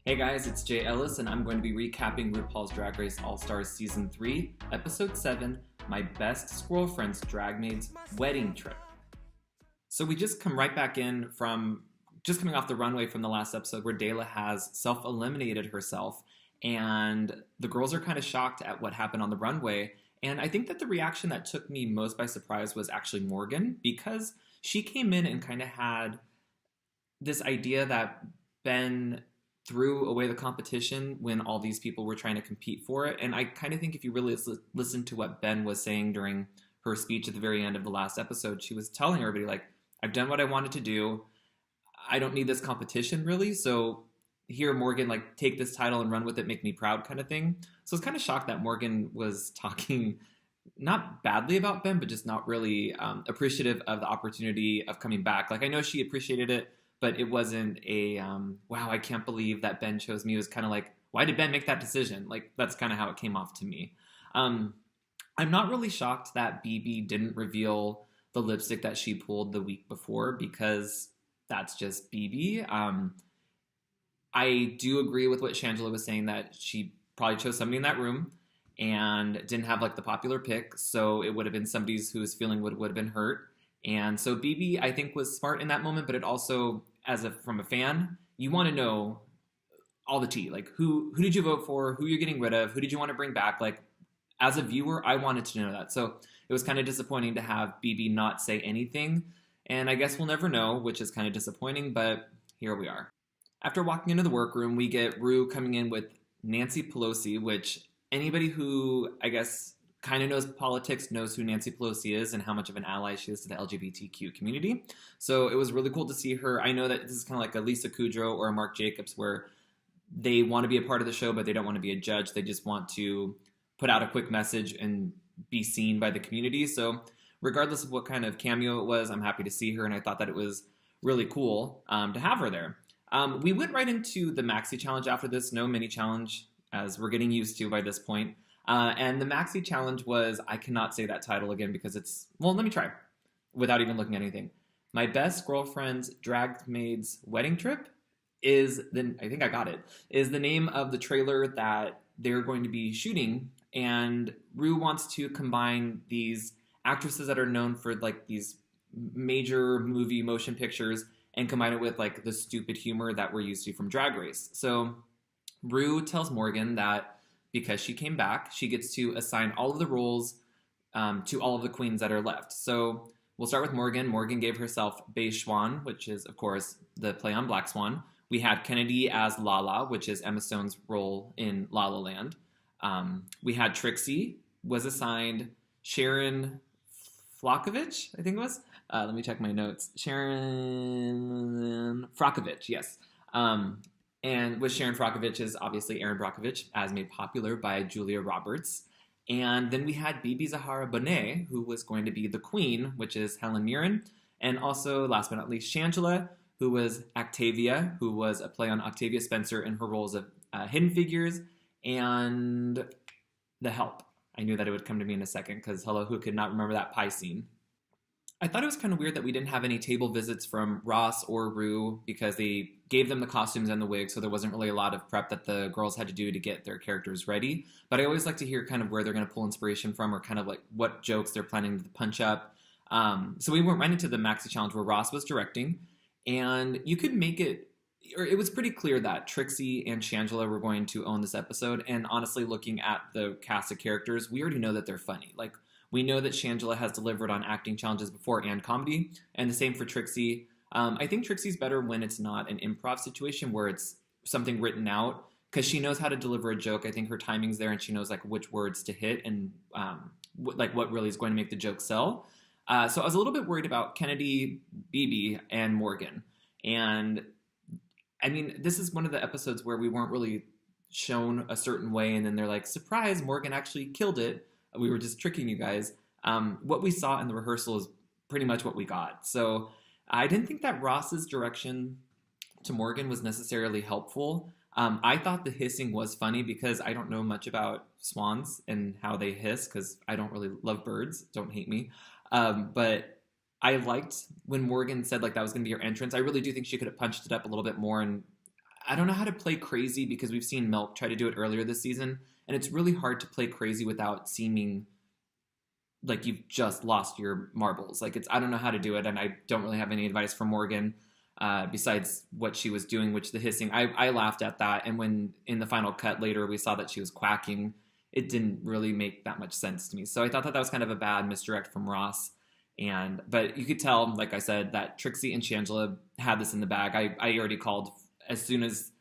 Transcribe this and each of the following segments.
Hey guys, it's Jay Ellis, and I'm going to be recapping RuPaul's Drag Race All-Stars Season 3, Episode 7, My Best Squirrelfriend's Dragsmaids Wedding Trip. So we just come right back in from just coming off the runway from the last episode where Dela has self-eliminated herself, and the girls are kind of shocked at what happened on the runway. And I think that the reaction that took me most by surprise was actually Morgan, because she came in and kind of had this idea that Ben threw away the competition when all these people were trying to compete for it. And I kind of think if you really listen to what Ben was saying during her speech at the very end of the last episode, she was telling everybody, like, I've done what I wanted to do. I don't need this competition, really. So here, Morgan, like, take this title and run with it, make me proud kind of thing. So I was kind of shocked that Morgan was talking not badly about Ben, but just not really appreciative of the opportunity of coming back. Like, I know she appreciated it, but it wasn't a wow, I can't believe that Ben chose me. It was kind of like, why did Ben make that decision? Like, that's kind of how it came off to me. I'm not really shocked that BB didn't reveal the lipstick that she pulled the week before, because that's just BB. I do agree with what Shangela was saying, that she probably chose somebody in that room and didn't have like the popular pick, so it would have been somebody whose feeling would have been hurt. And so BB, I think, was smart in that moment, but it also, from a fan, you want to know all the tea. Like, who did you vote for? Who you're getting rid of? Who did you want to bring back? Like, as a viewer, I wanted to know that. So it was kind of disappointing to have BB not say anything. And I guess we'll never know, which is kind of disappointing, but here we are. After walking into the workroom, we get Rue coming in with Nancy Pelosi, which anybody who, I guess, kind of knows politics knows who Nancy Pelosi is and how much of an ally she is to the LGBTQ community. So it was really cool to see her. I know that this is kind of like a Lisa Kudrow or a Mark Jacobs, where they want to be a part of the show, but they don't want to be a judge. They just want to put out a quick message and be seen by the community. So regardless of what kind of cameo it was, I'm happy to see her, and I thought that it was really cool to have her there. We went right into the Maxi Challenge after this. No mini challenge, as we're getting used to by this point. And the Maxi Challenge was, I cannot say that title again because it's, well, let me try without even looking at anything. My Best Girlfriend's Dragsmaids Wedding Trip is I think I got it, is the name of the trailer that they're going to be shooting. And Rue wants to combine these actresses that are known for like these major movie motion pictures and combine it with like the stupid humor that we're used to from Drag Race. So Rue tells Morgan that because she came back, she gets to assign all of the roles to all of the queens that are left. So we'll start with Morgan. Morgan gave herself Beige Swan, which is, of course, the play on Black Swan. We had Kennedy as Lala, which is Emma Stone's role in La La Land. We had Trixie was assigned Sharon Flockovich, I think it was. Let me check my notes. Sharon Frockovich, yes. And with Sharon Frockovich is obviously Erin Brockovich, as made popular by Julia Roberts. And then we had Bibi Zahara Bonet, who was going to be the queen, which is Helen Mirren. And also, last but not least, Shangela, who was Octavia, who was a play on Octavia Spencer in her roles of Hidden Figures and The Help. I knew that it would come to me in a second, because hello, who could not remember that pie scene? I thought it was kind of weird that we didn't have any table visits from Ross or Rue, because they gave them the costumes and the wigs, so there wasn't really a lot of prep that the girls had to do to get their characters ready. But I always like to hear kind of where they're going to pull inspiration from, or kind of like what jokes they're planning to punch up. So we went right into the Maxi Challenge where Ross was directing, and you could make it, or it was pretty clear that Trixie and Shangela were going to own this episode. And honestly, looking at the cast of characters, we already know that they're funny. Like, we know that Shangela has delivered on acting challenges before and comedy, and the same for Trixie. I think Trixie's better when it's not an improv situation where it's something written out, because she knows how to deliver a joke. I think her timing's there, and she knows like which words to hit and like what really is going to make the joke sell. So I was a little bit worried about Kennedy, BB, and Morgan. And I mean, this is one of the episodes where we weren't really shown a certain way, and then they're like, surprise, Morgan actually killed it. We were just tricking you guys. What we saw in the rehearsal is pretty much what we got. So I didn't think that Ross's direction to Morgan was necessarily helpful. I thought the hissing was funny because I don't know much about swans and how they hiss, because I don't really love birds. Don't hate me. But I liked when Morgan said like that was going to be her entrance. I really do think she could have punched it up a little bit more, and I don't know how to play crazy because we've seen Milk try to do it earlier this season, and it's really hard to play crazy without seeming like you've just lost your marbles. Like I don't know how to do it, and I don't really have any advice for Morgan besides what she was doing, which the hissing. I laughed at that, and when in the final cut later we saw that she was quacking, it didn't really make that much sense to me. So I thought that was kind of a bad misdirect from Ross. But you could tell, like I said, that Trixie and Shangela had this in the bag. I already called as soon as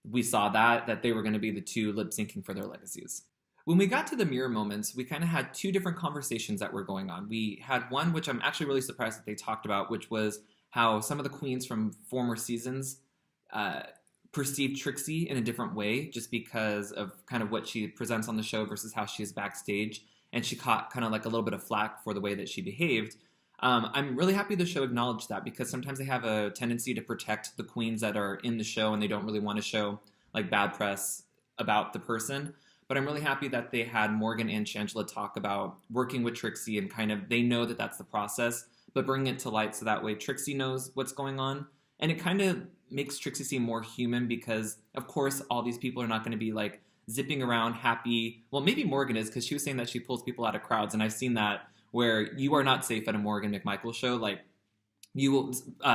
we saw that they were going to be the two lip syncing for their legacies. When we got to the mirror moments, we kind of had two different conversations that were going on. We had one, which I'm actually really surprised that they talked about, which was how some of the queens from former seasons perceived Trixie in a different way just because of kind of what she presents on the show versus how she is backstage. And she caught kind of like a little bit of flack for the way that she behaved. I'm really happy the show acknowledged that because sometimes they have a tendency to protect the queens that are in the show and they don't really want to show like bad press about the person. But I'm really happy that they had Morgan and Shangela talk about working with Trixie and kind of they know that that's the process, but bring it to light so that way Trixie knows what's going on. And it kind of makes Trixie seem more human because, of course, all these people are not going to be like zipping around happy. Well, maybe Morgan is because she was saying that she pulls people out of crowds. And I've seen that where you are not safe at a Morgan McMichael show. Like you will,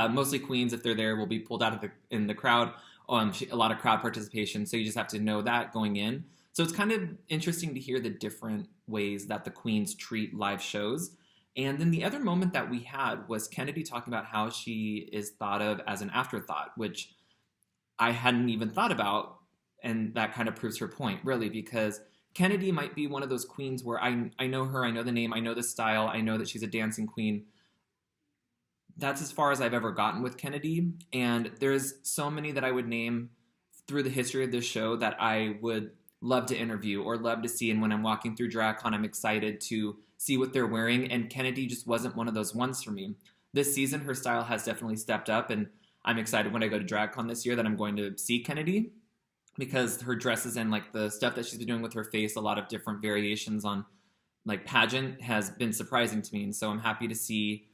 mostly queens, if they're there, will be pulled out of in the crowd. A lot of crowd participation. So you just have to know that going in. So it's kind of interesting to hear the different ways that the queens treat live shows. And then the other moment that we had was Kennedy talking about how she is thought of as an afterthought, which I hadn't even thought about. And that kind of proves her point, really, because Kennedy might be one of those queens where I know her, I know the name, I know the style, I know that she's a dancing queen. That's as far as I've ever gotten with Kennedy. And there's so many that I would name through the history of this show that I would love to interview or love to see. And when I'm walking through DragCon, I'm excited to see what they're wearing. And Kennedy just wasn't one of those ones for me. This season, her style has definitely stepped up. And I'm excited when I go to DragCon this year that I'm going to see Kennedy because her dresses and like the stuff that she's been doing with her face, a lot of different variations on like pageant has been surprising to me. And so I'm happy to see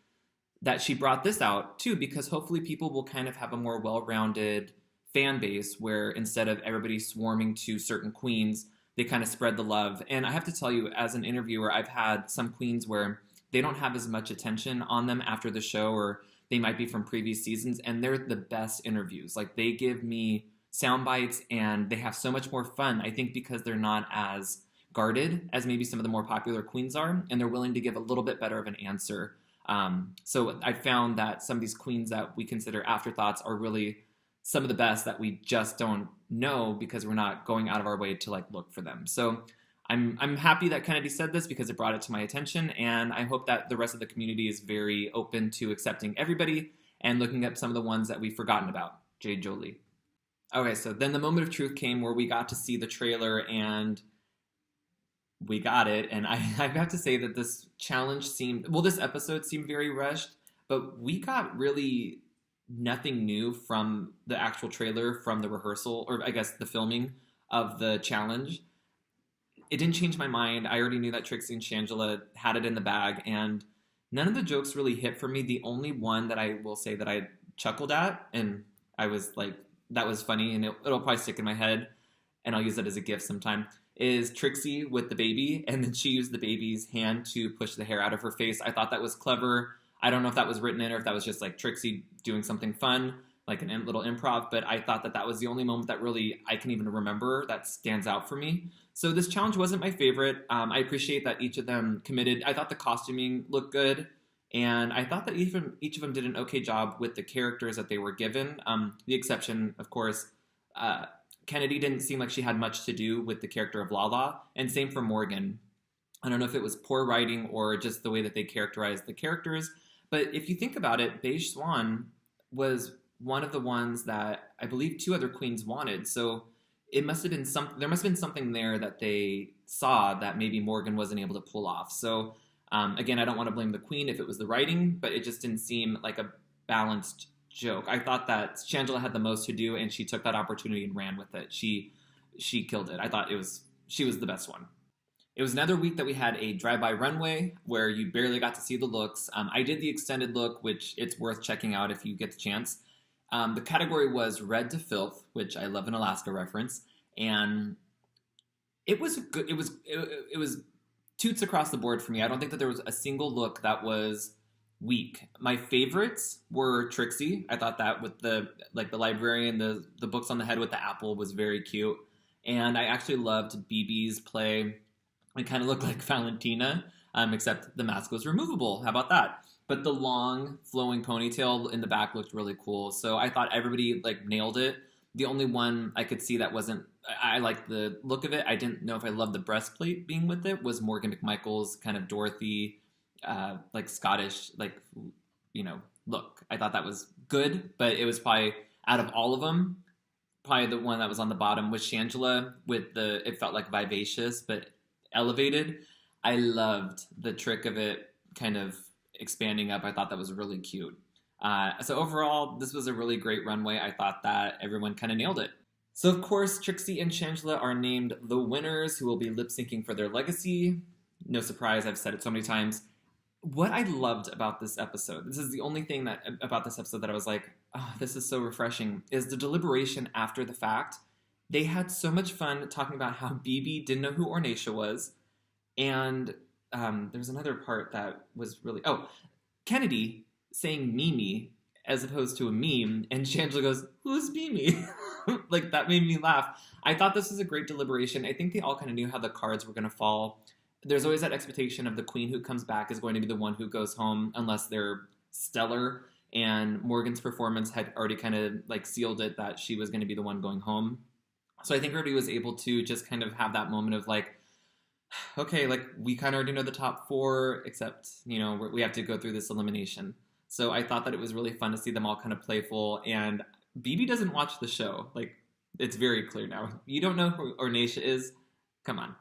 that she brought this out too, because hopefully people will kind of have a more well-rounded fan base where instead of everybody swarming to certain queens, they kind of spread the love. And I have to tell you, as an interviewer, I've had some queens where they don't have as much attention on them after the show, or they might be from previous seasons, and they're the best interviews. Like they give me sound bites and they have so much more fun, I think, because they're not as guarded as maybe some of the more popular queens are, and they're willing to give a little bit better of an answer. So I found that some of these queens that we consider afterthoughts are really some of the best that we just don't know because we're not going out of our way to like look for them. So I'm happy that Kennedy said this because it brought it to my attention, and I hope that the rest of the community is very open to accepting everybody and looking at some of the ones that we've forgotten about. Jade Jolie. Okay, so then the moment of truth came where we got to see the trailer and we got it. And I have to say that this this episode seemed very rushed, but we got really nothing new from the actual trailer, from the rehearsal, or I guess the filming of the challenge. It didn't change my mind. I already knew that Trixie and Shangela had it in the bag, and none of the jokes really hit for me. The only one that I will say that I chuckled at, and I was like, that was funny, and it'll probably stick in my head, and I'll use it as a gift sometime, is Trixie with the baby, and then she used the baby's hand to push the hair out of her face. I thought that was clever. I don't know if that was written in or if that was just like Trixie doing something fun, like a little improv, but I thought that that was the only moment that really I can even remember that stands out for me. So this challenge wasn't my favorite. I appreciate that each of them committed. I thought the costuming looked good, and I thought that each of them did an okay job with the characters that they were given. The exception, of course, Kennedy didn't seem like she had much to do with the character of Lala, and same for Morgan. I don't know if it was poor writing or just the way that they characterized the characters, but if you think about it, Beige Swan was one of the ones that I believe two other queens wanted. So it must have been there must have been something there that they saw that maybe Morgan wasn't able to pull off. So again, I don't want to blame the queen if it was the writing, but it just didn't seem like a balanced joke. I thought that Shangela had the most to do, and she took that opportunity and ran with it. She killed it. I thought she was the best one. It was another week that we had a drive-by runway where you barely got to see the looks. I did the extended look, which it's worth checking out if you get the chance. The category was Red to Filth, which I love an Alaska reference, and it was good. It was toots across the board for me. I don't think that there was a single look that was weak. My favorites were Trixie. I thought that with the librarian, the books on the head with the apple was very cute, and I actually loved BB's play. It kind of looked like Valentina, except the mask was removable. How about that? But the long flowing ponytail in the back looked really cool. So I thought everybody like nailed it. The only one I could see that wasn't, I liked the look of it. I didn't know if I loved the breastplate being with it, was Morgan McMichael's kind of Dorothy, like Scottish, like, look. I thought that was good, but it was probably, out of all of them, probably the one that was on the bottom was Shangela with it felt like vivacious, but elevated. I loved the trick of it kind of expanding up. I thought that was really cute. So overall, this was a really great runway. I thought that everyone kind of nailed it. So of course, Trixie and Shangela are named the winners who will be lip syncing for their legacy. No surprise, I've said it so many times. What I loved about this episode, this is the only thing about this episode that I was like, oh, this is so refreshing, is the deliberation after the fact. They had so much fun talking about how BB didn't know who Ornacia was. And there was another part that was really... Oh, Kennedy saying Mimi as opposed to a meme. And Shangela goes, who's Mimi? Like, that made me laugh. I thought this was a great deliberation. I think they all kind of knew how the cards were going to fall. There's always that expectation of the queen who comes back is going to be the one who goes home unless they're stellar. And Morgan's performance had already kind of like sealed it that she was going to be the one going home. So I think everybody was able to just kind of have that moment of like, okay, like we kind of already know the top four, except, we have to go through this elimination. So I thought that it was really fun to see them all kind of playful. And BB doesn't watch the show. Like, it's very clear now. You don't know who Ornacia is? Come on.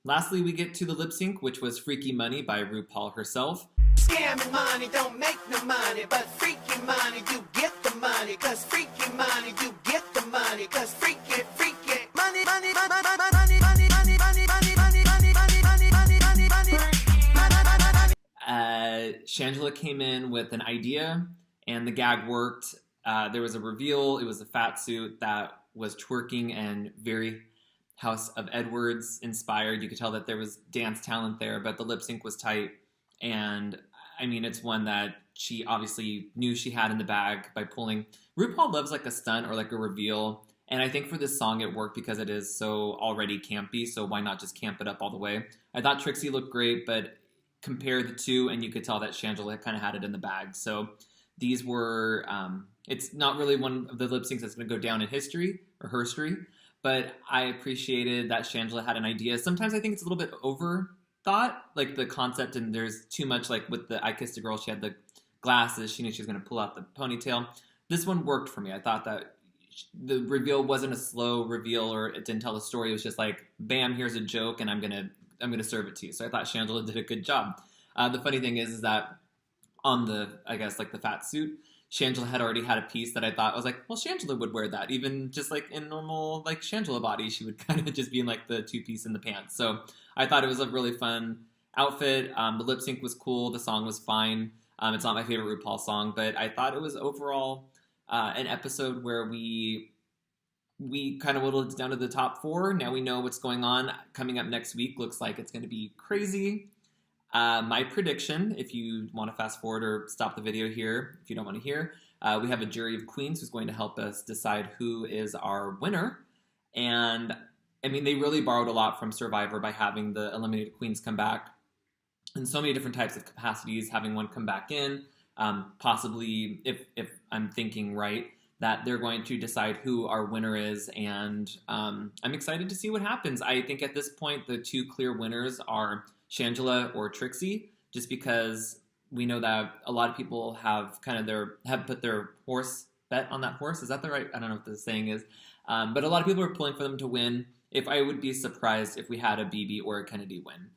Lastly, we get to the lip sync, which was Freaky Money by RuPaul herself. Scamming money don't make no money, but freaky money do get the money, cause freaky money do get the money, cause freaky money, money, money, money, money, money, money, money, money, money, money, money, money, money, money. Shangela came in with an idea, and the gag worked. There was a reveal. It was a fat suit that was twerking and very House of Edwards inspired. You could tell that there was dance talent there, but the lip sync was tight. And I mean, it's one that she obviously knew she had in the bag by pulling. RuPaul loves like a stunt or like a reveal. And I think for this song, it worked because it is so already campy. So why not just camp it up all the way? I thought Trixie looked great, but compare the two and you could tell that Shangela kind of had it in the bag. So these were, it's not really one of the lip syncs that's going to go down in history or herstory, but I appreciated that Shangela had an idea. Sometimes I think it's a little bit overthought, like the concept, and there's too much, like with the I Kissed a Girl, she had the glasses, she knew she was going to pull out the ponytail. This one worked for me. I thought that the reveal wasn't a slow reveal or it didn't tell a story. It was just like, bam, here's a joke, and I'm gonna serve it to you. So I thought Shangela did a good job. The funny thing is that on the, I guess, like the fat suit, Shangela had already had a piece that I thought, I was like, well, Shangela would wear that. Even just like in normal, like Shangela body, she would kind of just be in like the two-piece in the pants. So I thought it was a really fun outfit. The lip sync was cool. The song was fine. It's not my favorite RuPaul song, but I thought it was overall an episode where we kind of whittled it down to the top four. Now we know what's going on. Coming up next week looks like it's going to be crazy. My prediction, if you want to fast forward or stop the video here, if you don't want to hear, we have a jury of queens who's going to help us decide who is our winner. And I mean, they really borrowed a lot from Survivor by having the eliminated queens come back in so many different types of capacities, having one come back in, possibly, if I'm thinking right, that they're going to decide who our winner is, and I'm excited to see what happens. I think at this point, the two clear winners are Shangela or Trixie, just because we know that a lot of people have have put their horse bet on that horse. Is that the right? I don't know what the saying is, but a lot of people are pulling for them to win. If I would be surprised if we had a BB or a Kennedy win.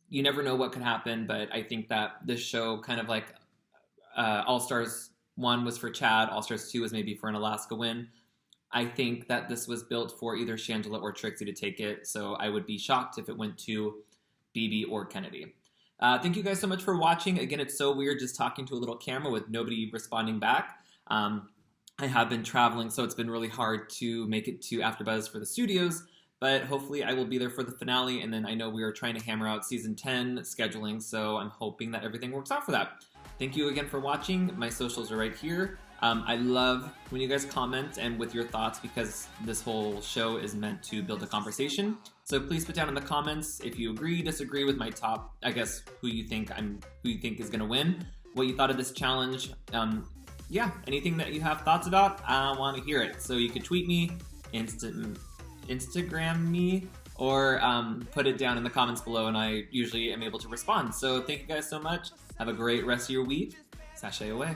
You never know what could happen, but I think that this show kind of like All Stars 1 was for Chad, All Stars 2 was maybe for an Alaska win. I think that this was built for either Shangela or Trixie to take it, so I would be shocked if it went to BB or Kennedy. Thank you guys so much for watching. Again, it's so weird just talking to a little camera with nobody responding back. I have been traveling, so it's been really hard to make it to AfterBuzz for the studios, but hopefully I will be there for the finale, and then I know we are trying to hammer out season 10 scheduling, so I'm hoping that everything works out for that. Thank you again for watching. My socials are right here. I love when you guys comment and with your thoughts, because this whole show is meant to build a conversation. So please put down in the comments if you agree, disagree with my top, I guess, who you think is gonna win, what you thought of this challenge. Yeah, anything that you have thoughts about, I want to hear it. So you could tweet me, Instagram me, or put it down in the comments below, and I usually am able to respond. So thank you guys so much. Have a great rest of your week. Sashay away.